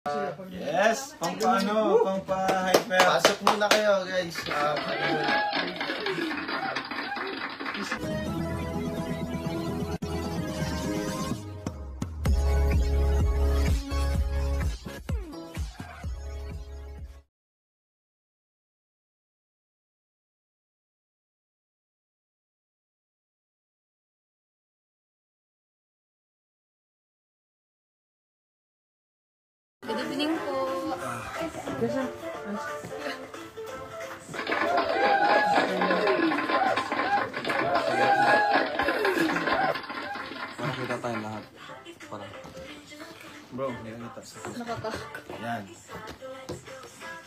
Yes, pang pa-hyper. Pasok muna kayo, guys. Good evening po. Makakita tayo lahat. Para. Bro, hindi na kita. Nakakakak. Yan.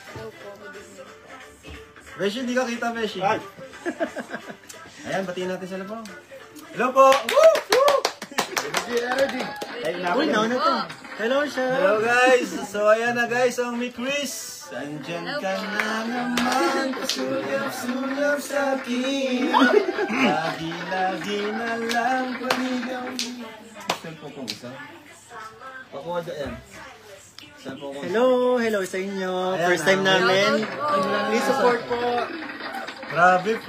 Hello po. Good evening. Beshi, hindi ka kita, Beshi. Ayan, batiin natin sila po. Hello po! Woo! Woo! Energy. Uy, nauna to. Hello, sir. Hello, guys. So, ayan na, guys, ang may Chris. Andyan ka na naman, pasulap-sulap sa akin. Lagi-lagi na lang panigaw. Cellphone ko isa. Pakuha dyan. Cellphone ko. Hello sa inyo. Ayan, First time namin. Hello. Please support po. Grabe,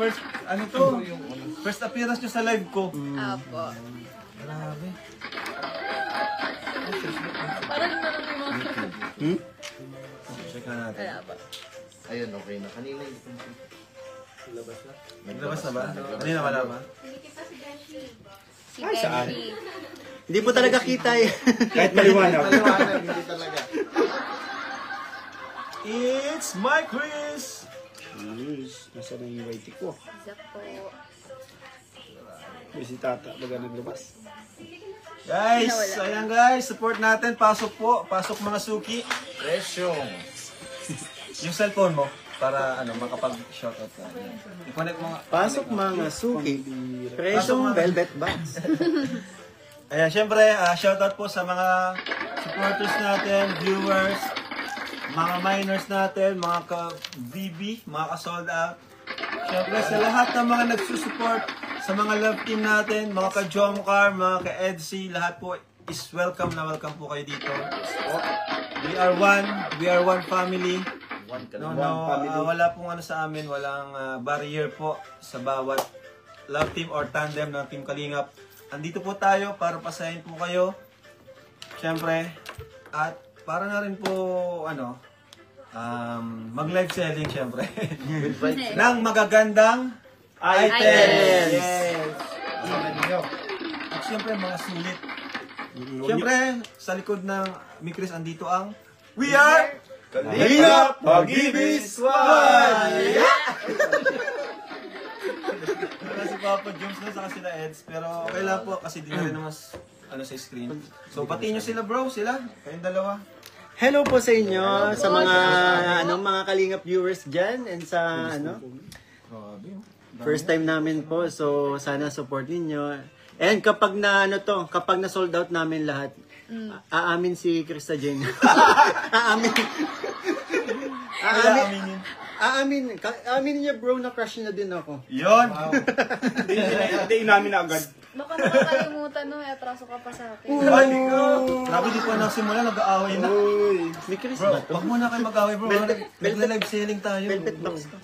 ano to? First appearance nyo sa live ko. Apo. Grabe. Parang naman yung mga... Check na natin. Wala ba? Ayun, okay na. Kanina yung Naglabas na ba? Kanina wala ba? Si Beshi. Hindi po talaga kita eh. Kahit maliwanag. maliwanag, hindi talaga. It's my Chris! Nasa na yung whitey ko. Isa po. May si tata baga naglabas. Guys, ayan guys, support natin. Pasok po. Pasok mga suki. Presyong. Yung cellphone mo para makapag-shoutout ka. I-connect mo nga. Pasok mga suki. Presyong velvet box. Ayan, syempre, shoutout po sa mga supporters natin, viewers, mga minors natin, mga ka-VB, mga ka-sold out. Syempre, sa lahat ng mga nagsusupport, sa mga love team natin, mga ka-Jomcar, mga ka-Edsy, lahat po is welcome na welcome po kayo dito. We are one family. Wala pong sa amin, walang barrier po sa bawat love team or tandem ng Team Kalingap. Andito po tayo para pasahin po kayo. Syempre, at para na rin po, mag-live selling syempre. ng magagandang items. Yes. At syempre, mga sulit. Syempre, sa likod ng Mikris, andito ang We Are Kalingap Pag-ibig Squad! Wala si Papa Jones na sa sila Eds, pero okay lang po kasi di na rin naman sa screen. So, batiin nyo sila bro, kayong dalawa. Hello po sa inyo, sa mga mga Kalingap viewers dyan and sa first time namin po. So sana support niyo. And kapag kapag na sold out namin lahat, aamin si Krista Jane. Aamin niya bro na crush na din ako. Yon. Hindi namin na agad. Baka nakakalimutan atraso ka pa sa akin. Grabe, di pa nagsimula, nag-aaway na. May Chris Bro, ba to? wag muna kayo mag-aaway bro. Nag-live selling tayo. Velvet box to.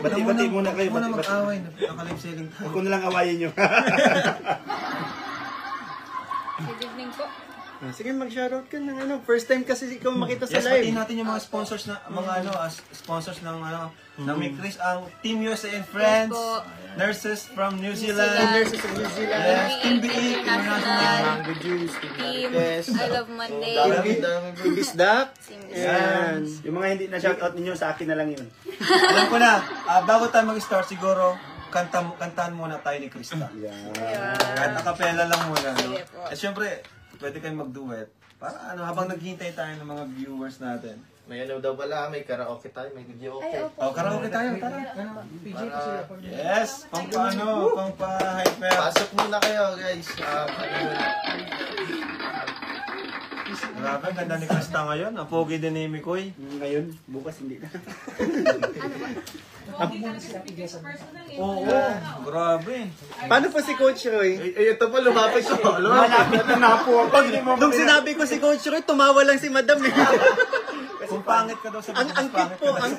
Bati muna kayo. Wag muna mag-aaway. Naka-live selling tayo. Ako na lang awayin nyo. Good evening po. Sige, mag-shoutout ka ng first time kasi ikaw makita sa Yes, live. batiin natin yung mga sponsors na sponsors ng ng Mikris, ang Team USA and Friends, Nurses from New Zealand, Nurses of New Zealand. Yes, Team BE International, Mango Juice, Team Yes. I Love Monday. Bisdak. Team Yung mga hindi na shoutout ninyo, sa akin na lang yun. Alam ko na, bago tayo mag-start siguro, kantahan muna tayo ni Krista. Kahit acapella lang muna. No? Sige po. At syempre, pwede kayong mag-duet. Para habang naghihintay tayo ng mga viewers natin. May daw pala, may karaoke tayo, may video okay. Karaoke tayo, tara. Yes, pang pa-hyper. Pasok muna kayo, guys. Grabe, ang ganda ni Krista ngayon. Ang pogi din ni Mikoy. Ngayon, bukas hindi na. Oo, grabe. Paano po si Coach Roy? Ito pa, lumapit ko. Malapit na po ako. Nung sinabi ko si Coach Roy, tumawa lang si Madam. Kung pangit ka daw sa Ang mas angkit pangit po, ka daw. ang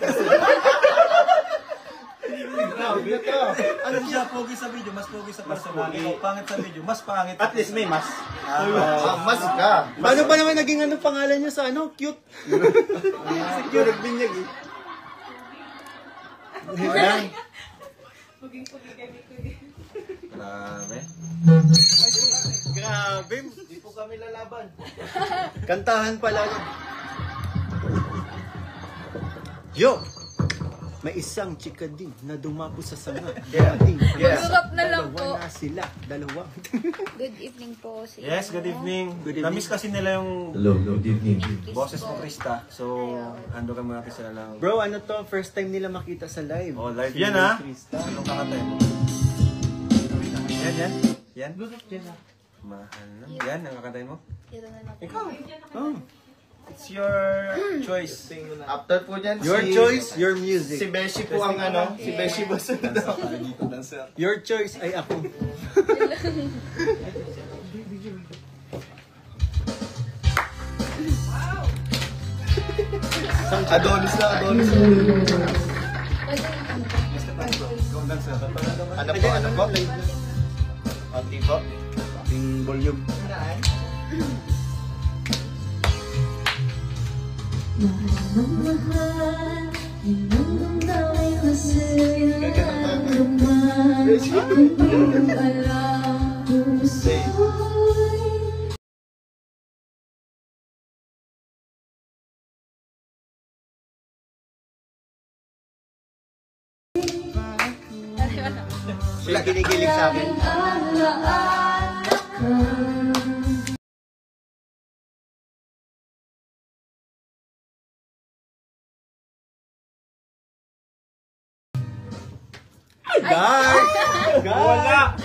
Ano siya, pogi sa video, mas pogi sa personal. Ikaw, pangit sa video, mas pangit. At least may mas. Mas ka. Paano pa naman naging ano pangalan niyo sa ano? Cute. Si Cute nagbinyag eh. Ayan. Grabe. Grabe. Hindi po kami lalaban. Kantahan pala. Yo! May isang chika din na dumapo sa sanga. Dumating. Mag-urap na lang po. Dalawa na sila. Dalawa. Good evening po. Yes, good evening. Good evening. Namiss kasi nila yung Hello, good evening. boses mo, Krista. So, ando ka muna natin sila lang. Bro, ano to? First time nila makita sa live. Oh, live Si yan ha. Krista. Anong kakatay mo? Yan, yan. Yan. Mahal na. Yan, ang kakatay mo. Ito na lang po. Oh. It's your choice. After po niyan, Your choice, your music. Si Beshi po ang ano, si Beshi po sa Your choice ay ako. Adonis na, Adonis. Ano po, ano po? Konti po. Yung volume. Siya kinikilig sa akin. Guard! Wala!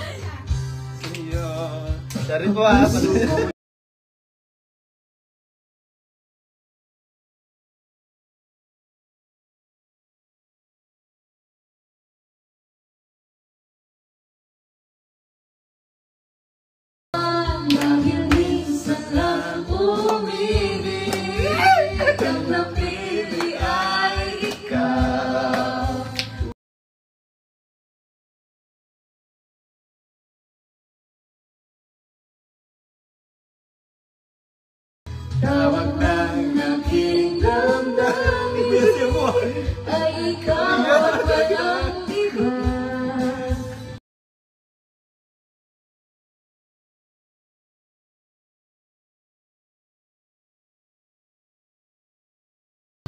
Sorry po ha. Tawag ng aking damdamin ay ikaw at walang iba.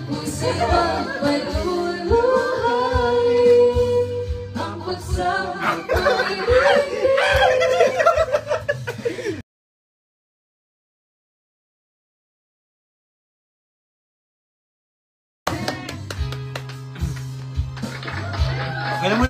Puso ang pagbubuhay, ang pagsama ko'y Kailan mo